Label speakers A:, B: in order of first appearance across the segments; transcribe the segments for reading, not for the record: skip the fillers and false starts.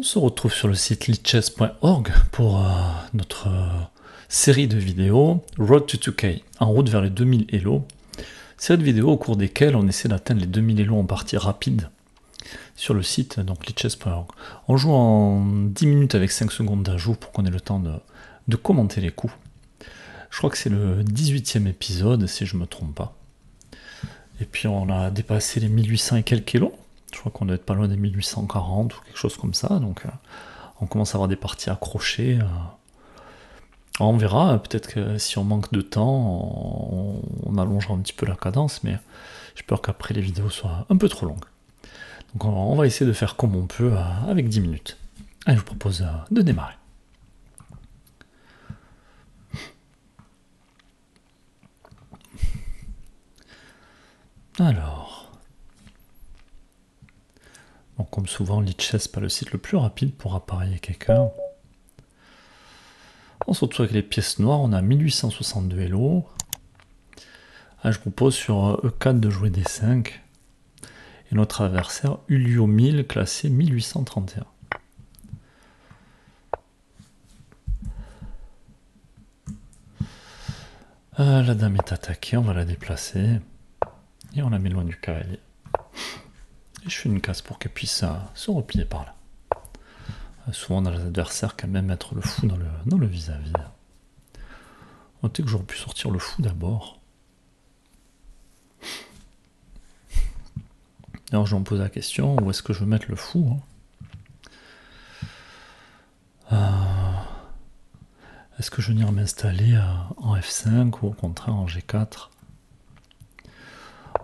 A: On se retrouve sur le site lichess.org pour notre série de vidéos Road to 2K, en route vers les 2000 Elo. Série de vidéos au cours desquelles on essaie d'atteindre les 2000 Elo en partie rapide sur le site, donc lichess.org. On joue en 10 minutes avec 5 secondes d'ajout pour qu'on ait le temps de commenter les coups. Je crois que c'est le 18e épisode, si je ne me trompe pas. Et puis on a dépassé les 1800 et quelques Elo. Je crois qu'on doit être pas loin des 1840 ou quelque chose comme ça, donc on commence à avoir des parties accrochées. On verra, peut-être que si on manque de temps, on allongera un petit peu la cadence, mais j'ai peur qu'après les vidéos soient un peu trop longues. Donc on va essayer de faire comme on peut avec 10 minutes. Allez, je vous propose de démarrer. Alors, bon, comme souvent, Lichess n'est pas le site le plus rapide pour appareiller quelqu'un. On se retrouve avec les pièces noires, on a 1862 Elo. Je propose sur E4 de jouer D5. Et notre adversaire, Ulio 1000, classé 1831. La dame est attaquée, on va la déplacer. Et on la met loin du cavalier. Et je fais une case pour qu'elle puisse se replier par là. Souvent, on a les adversaires qui aiment même mettre le fou dans le vis-à-vis. Notez que j'aurais pu sortir le fou d'abord. Alors je vais me poser la question, où est-ce que je veux mettre le fou Est-ce que je vais venir m'installer en F5 ou au contraire en G4?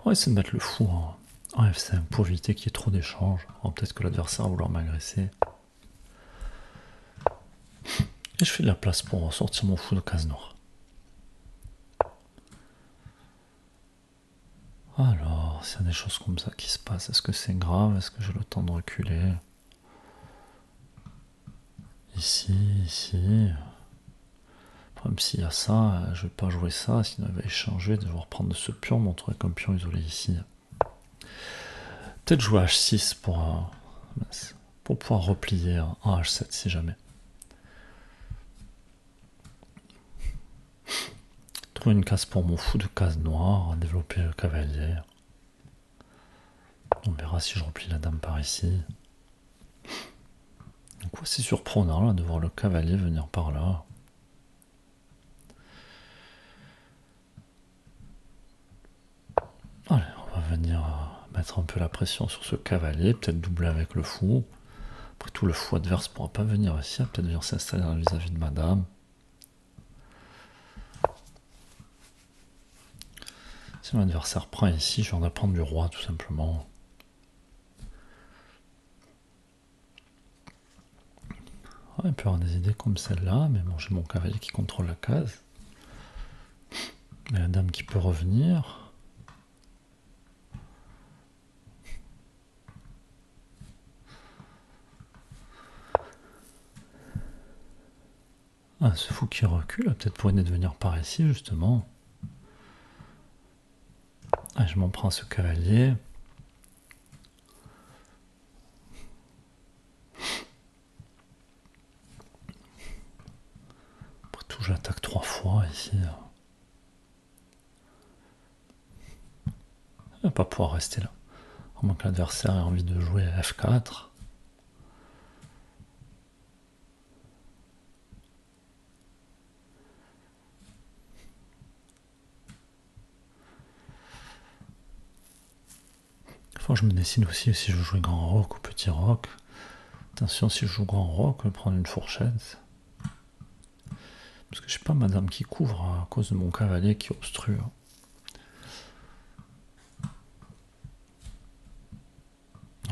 A: On va essayer de mettre le fou en F5 pour éviter qu'il y ait trop d'échanges. Peut-être que l'adversaire va vouloir m'agresser. Et je fais de la place pour sortir mon fou de case noire. Alors, s'il y a des choses comme ça qui se passent, est-ce que c'est grave? Est-ce que j'ai le temps de reculer? Ici, ici. Même s'il y a ça, je vais pas jouer ça, sinon il va échanger, devoir prendre ce pion, montrer qu'un pion isolé ici. Peut-être jouer H6 pour pouvoir replier en H7 si jamais. Trouver une case pour mon fou de case noire, développer le cavalier. On verra si je replie la dame par ici. Donc c'est surprenant là, de voir le cavalier venir par là. Allez, on va venir mettre un peu la pression sur ce cavalier, peut-être doubler avec le fou. Après tout, le fou adverse ne pourra pas venir ici, peut-être venir s'installer vis-à-vis de madame. Si mon adversaire prend ici, je vais en apprendre du roi tout simplement. Il peut y avoir des idées comme celle-là, mais bon, j'ai mon cavalier qui contrôle la case. Mais la dame qui peut revenir. Ce fou qui recule, peut-être pour aider de venir par ici, justement. Je m'en prends à ce cavalier. Après tout, j'attaque 3 fois ici. Je ne vais pas pouvoir rester là. À moins que l'adversaire ait envie de jouer F4. Faut que je me décide aussi si je joue grand roc ou petit roc. Attention, si je joue grand roc, je vais prendre une fourchette. Parce que je sais pas madame qui couvre à cause de mon cavalier qui obstrue.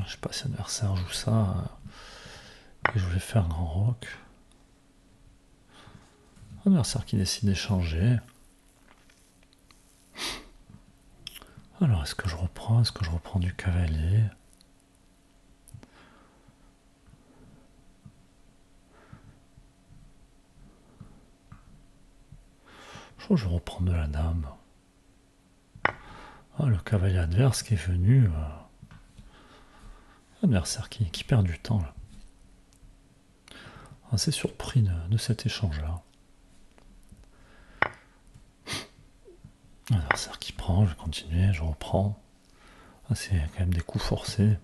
A: Je sais pas si l'adversaire joue ça. Et je voulais faire grand roc. Adversaire qui décide d'échanger. Alors, est-ce que je reprends? Est-ce que je reprends du cavalier? Je crois que je vais reprendre de la dame. Le cavalier adverse qui est venu. Adversaire qui perd du temps là. assez surpris de cet échange-là. L'adversaire qui prend, je vais continuer, je reprends. Ah, c'est quand même des coups forcés.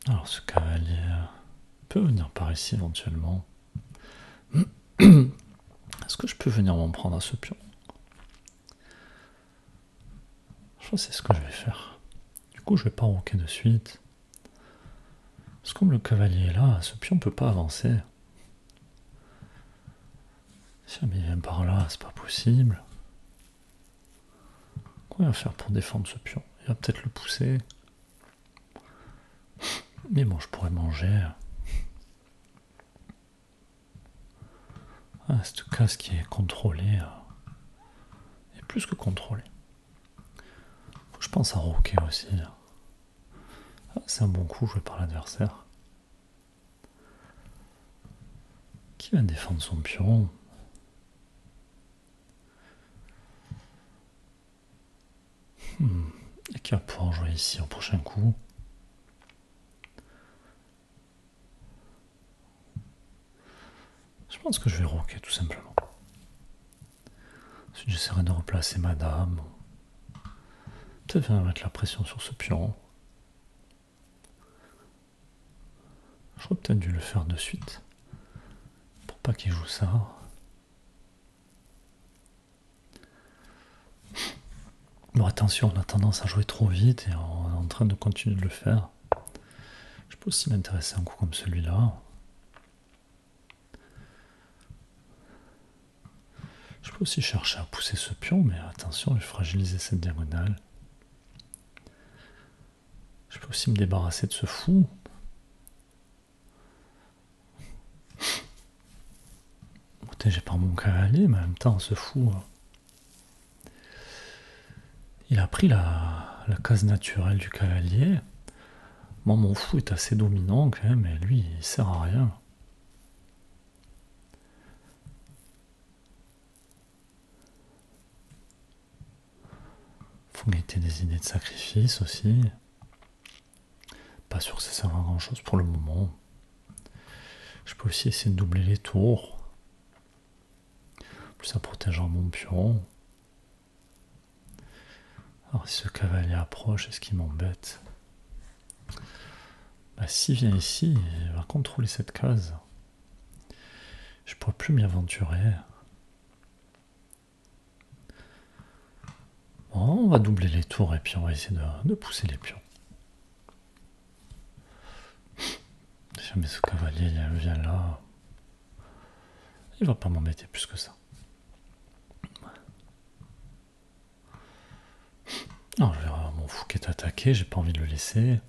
A: Alors ce cavalier peut venir par ici éventuellement. Est-ce que je peux venir m'en prendre à ce pion? Je crois que c'est ce que je vais faire. Du coup, je vais pas roquer de suite. Parce que comme le cavalier est là, ce pion ne peut pas avancer. Si jamais il vient par là, c'est pas possible. Quoi il va faire pour défendre ce pion? Il va peut-être le pousser. Mais bon, je pourrais manger. Ah, cette case qui est contrôlée est plus que contrôlée. Faut que je pense à roquer aussi. Ah, c'est un bon coup joué par l'adversaire. Qui va défendre son pion? Et qui va pouvoir jouer ici au prochain coup? Je pense que je vais roquer tout simplement. Ensuite, j'essaierai de replacer ma dame. Peut-être venir mettre la pression sur ce pion. J'aurais peut-être dû le faire de suite. Pour pas qu'il joue ça. Bon, attention, on a tendance à jouer trop vite et on est en train de continuer de le faire. Je peux aussi m'intéresser à un coup comme celui-là. Je peux aussi chercher à pousser ce pion, mais attention, je vais fragiliser cette diagonale. Je peux aussi me débarrasser de ce fou. Protégé par mon cavalier, mais en même temps, ce fou, il a pris la case naturelle du cavalier. Moi, mon fou est assez dominant quand même, et lui, il sert à rien. Faut guetter des idées de sacrifice aussi. Pas sûr que ça serve à grand chose pour le moment. Je peux aussi essayer de doubler les tours. Plus ça protégera mon pion. Alors si ce cavalier approche, est-ce qu'il m'embête? Bah, s'il vient ici, il va contrôler cette case. Je ne pourrais plus m'y aventurer. Bon, on va doubler les tours et puis on va essayer de pousser les pions. Si jamais ce cavalier vient là, il va pas m'embêter plus que ça. Alors, je vais voir mon fou qui est attaqué, j'ai pas envie de le laisser.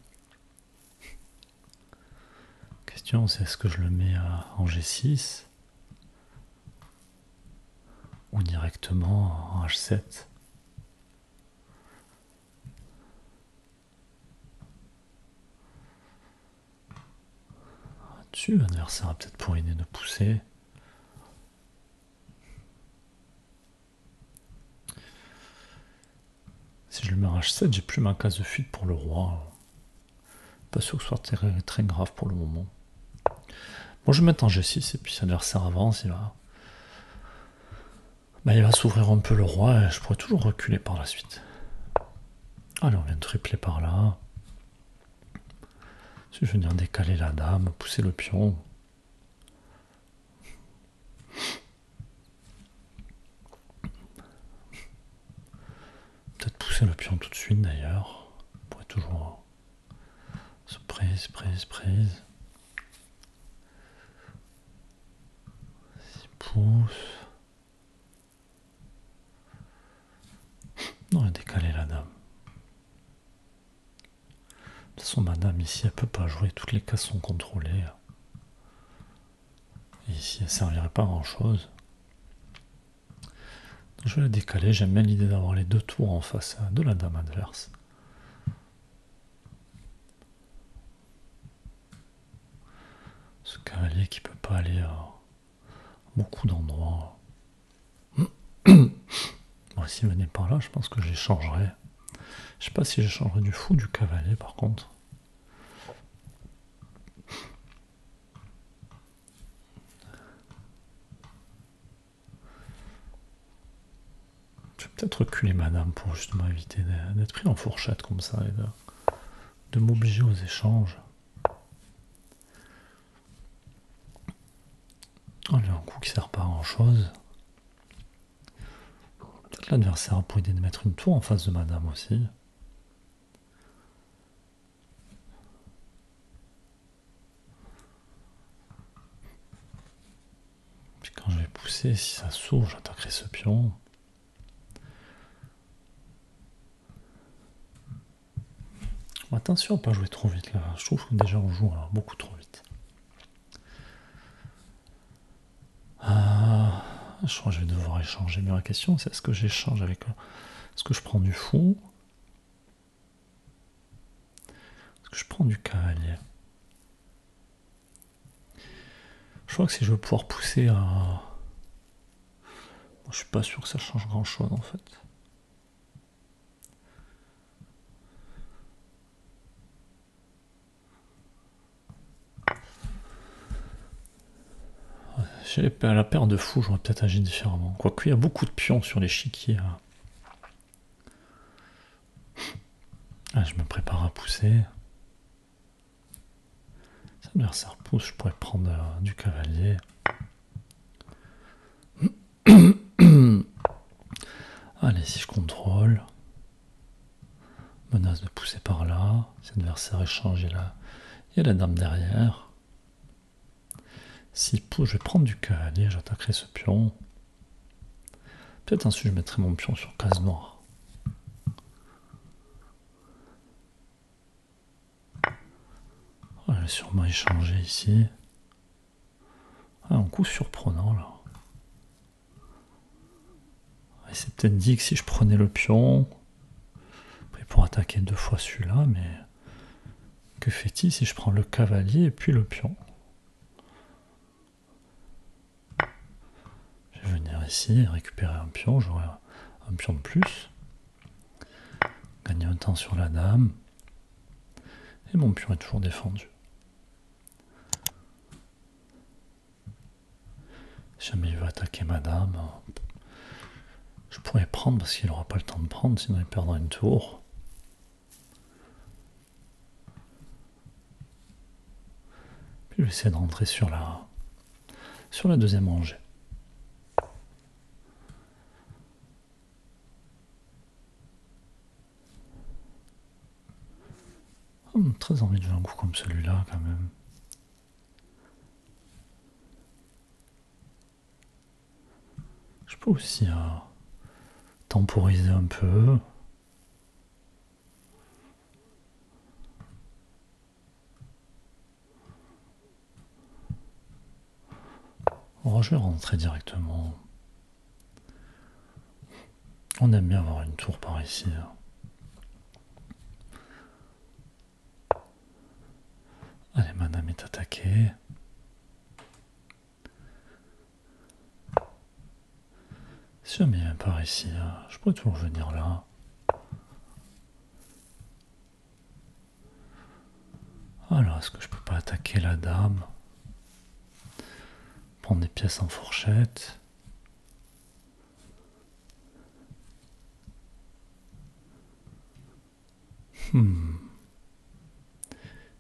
A: Question, c'est est-ce que je le mets en G6 ou directement en H7? Dessus, l'adversaire a peut-être pour idée de pousser. Si je le mets en H7, j'ai plus ma case de fuite pour le roi. Pas sûr que ce soit très, très grave pour le moment. Bon, je vais mettre en G6 et puis si l'adversaire avance, il va s'ouvrir un peu le roi et je pourrais toujours reculer par la suite. Allez, on vient de tripler par là. Si je vais venir décaler la dame, pousser le pion. Peut-être pousser le pion tout de suite d'ailleurs. On pourrait toujours se prise. Il pousse. Non, il a décalé la dame. De toute façon, ma dame ici, elle peut pas jouer. Toutes les cases sont contrôlées. Et ici, elle servirait pas à grand chose. Donc, je vais la décaler. J'aime bien l'idée d'avoir les deux tours en face de la dame adverse. Ce cavalier qui peut pas aller à beaucoup d'endroits. Bon, s'il venait par là, je pense que j'échangerais. Je sais pas si j'échangerais du fou ou du cavalier par contre. Peut-être reculer madame pour justement éviter d'être pris en fourchette comme ça et de m'obliger aux échanges. Oh, il y a un coup qui sert pas à grand chose. Peut-être l'adversaire a pour idée de mettre une tour en face de madame aussi. Puis quand je vais pousser, si ça s'ouvre, j'attaquerai ce pion. Attention à pas jouer trop vite là, je trouve que déjà on joue alors, beaucoup trop vite. Je crois que je vais devoir échanger, mais la question c'est est-ce que j'échange avec... Est-ce que je prends du fou? Est-ce que je prends du cavalier? Je crois que si je veux pouvoir pousser à... Moi, je suis pas sûr que ça change grand chose en fait. À la paire de fous, j'aurais peut-être agi différemment. Quoique, il y a beaucoup de pions sur l'échiquier. Je me prépare à pousser. Si l'adversaire pousse, je pourrais prendre du cavalier. Allez, si je contrôle. Menace de pousser par là. Si l'adversaire échange, il y a la dame derrière. S'il pousse, je vais prendre du cavalier, j'attaquerai ce pion. Peut-être ensuite je mettrai mon pion sur case noire. Je vais sûrement échanger ici. Un coup surprenant là. Il s'est peut-être dit que si je prenais le pion, après pour attaquer deux fois celui-là, mais que fait-il si je prends le cavalier et puis le pion? Je vais venir ici et récupérer un pion, j'aurai un pion de plus. Gagner un temps sur la dame. Et mon pion est toujours défendu. Si jamais il veut attaquer ma dame, je pourrais prendre parce qu'il n'aura pas le temps de prendre, sinon il perdra une tour. Puis je vais essayer de rentrer sur la deuxième rangée. Très envie de jouer un coup comme celui-là quand même. Je peux aussi temporiser un peu. Oh, je vais rentrer directement. On aime bien avoir une tour par ici. Allez, madame est attaquée. Si jamais il vient par ici, je pourrais toujours venir là. Alors, est-ce que je peux pas attaquer la dame? Prendre des pièces en fourchette.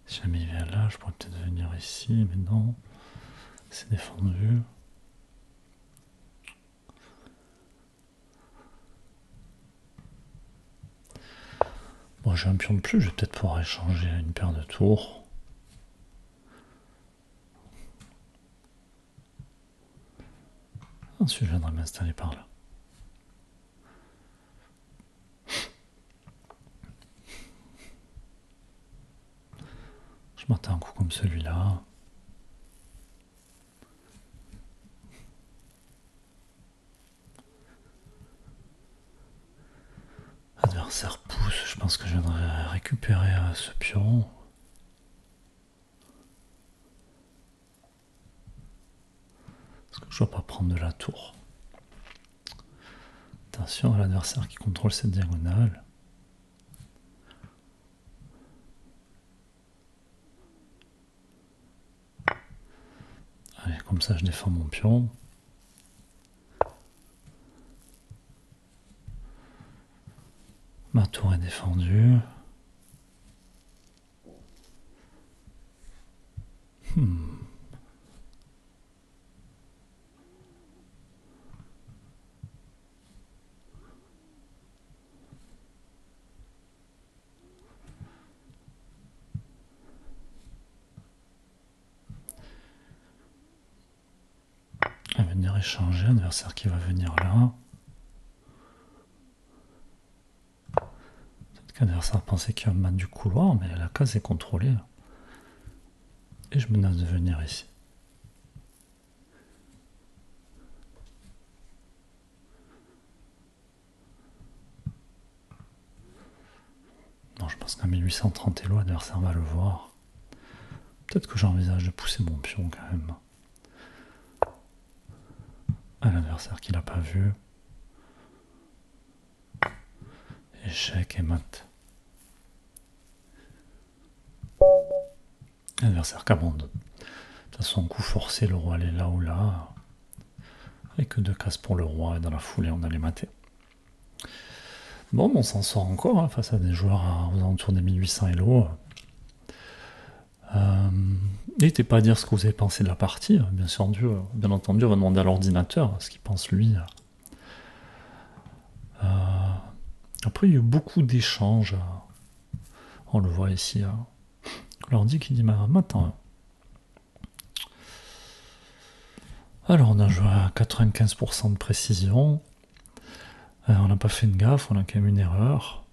A: Si jamais il vient là, je pourrais peut-être venir ici, mais non. C'est défendu. Bon, j'ai un pion de plus, je vais peut-être pouvoir échanger une paire de tours. Ensuite, je viendrai m'installer par là. Je m'attends un coup comme celui-là. Adversaire pousse, je pense que je viendrai récupérer ce pion. Parce que je ne dois pas prendre de la tour. Attention à l'adversaire qui contrôle cette diagonale. Allez, comme ça je défends mon pion. tour est défendue. On va venir échanger, adversaire qui va venir là. Peut-être qu'adversaire pensait qu'il va me mettre du couloir, mais la case est contrôlée. Et je menace de venir ici. Non, je pense qu'à 1830 Elo, l'adversaire va le voir. Peut-être que j'envisage de pousser mon pion quand même. À l'adversaire qui l'a pas vu. Échec et mat. L'adversaire qui abandonne. De toute façon, coup forcé, le roi allait là ou là. Avec que 2 cases pour le roi et dans la foulée, on allait mater. Bon, on s'en sort encore hein, face à des joueurs aux alentours des 1800 Elo. N'hésitez pas à dire ce que vous avez pensé de la partie. Bien entendu, on va demander à l'ordinateur ce qu'il pense lui. Après, il y a eu beaucoup d'échanges. On le voit ici. L'ordi qui dit attends. Alors, on a joué à 95% de précision. On n'a pas fait une gaffe, on a quand même une erreur.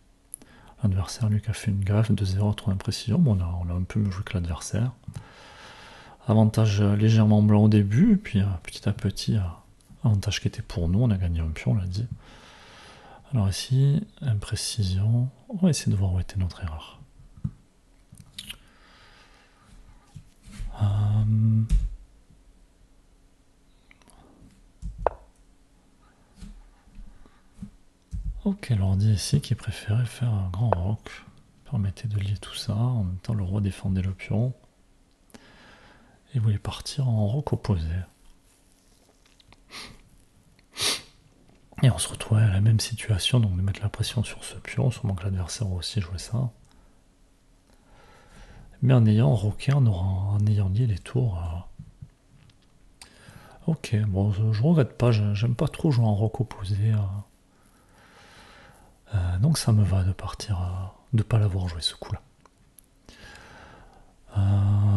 A: L'adversaire, lui, qui a fait une gaffe de 0 à 3 imprécision. Bon, on a un peu mieux joué que l'adversaire. Avantage légèrement blanc au début, puis petit à petit, avantage qui était pour nous. On a gagné un pion, on l'a dit. Alors ici, imprécision. On va essayer de voir où était notre erreur. Ok, l'ordi ici qui préférait faire un grand roc. Permettait de lier tout ça. En même temps, le roi défendait le pion. Et voulait partir en roc opposé. Et on se retrouvait à la même situation, donc de mettre la pression sur ce pion, sûrement que l'adversaire a aussi joué ça. Mais en ayant roqué, en ayant lié les tours. Ok, bon, je regrette pas, j'aime pas trop jouer en roc opposé. Donc ça me va de partir, de pas l'avoir joué ce coup-là.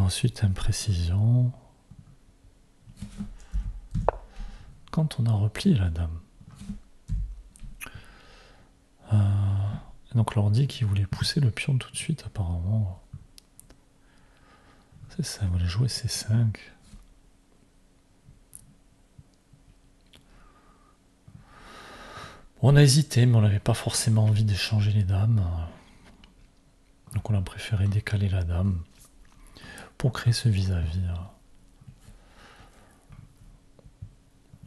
A: Ensuite, imprécision. Quand on a replié la dame. Donc l'ordi qui voulait pousser le pion tout de suite, apparemment. C'est ça, il voulait jouer C5. On a hésité, mais on n'avait pas forcément envie d'échanger les dames. Donc on a préféré décaler la dame pour créer ce vis-à-vis.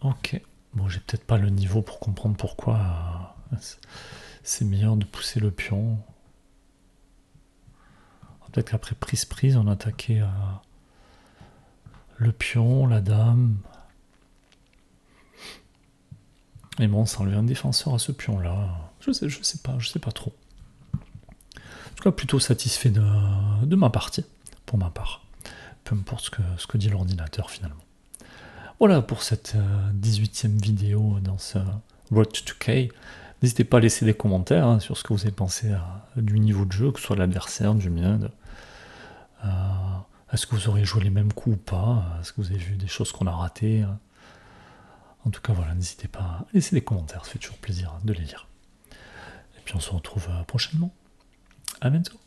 A: Ok. Bon, j'ai peut-être pas le niveau pour comprendre pourquoi c'est meilleur de pousser le pion. Peut-être qu'après prise, on attaquait le pion, la dame. Mais bon, ça enlevait un défenseur à ce pion-là. Je sais pas trop. En tout cas, plutôt satisfait de ma partie, pour ma part. Peu importe ce que dit l'ordinateur finalement. Voilà pour cette 18e vidéo dans ce Road to 2K. N'hésitez pas à laisser des commentaires sur ce que vous avez pensé du niveau de jeu, que ce soit l'adversaire, du mien. Est-ce que vous aurez joué les mêmes coups ou pas? Est-ce que vous avez vu des choses qu'on a ratées? En tout cas, voilà, n'hésitez pas à laisser des commentaires, ça fait toujours plaisir de les lire. Et puis on se retrouve prochainement. À bientôt.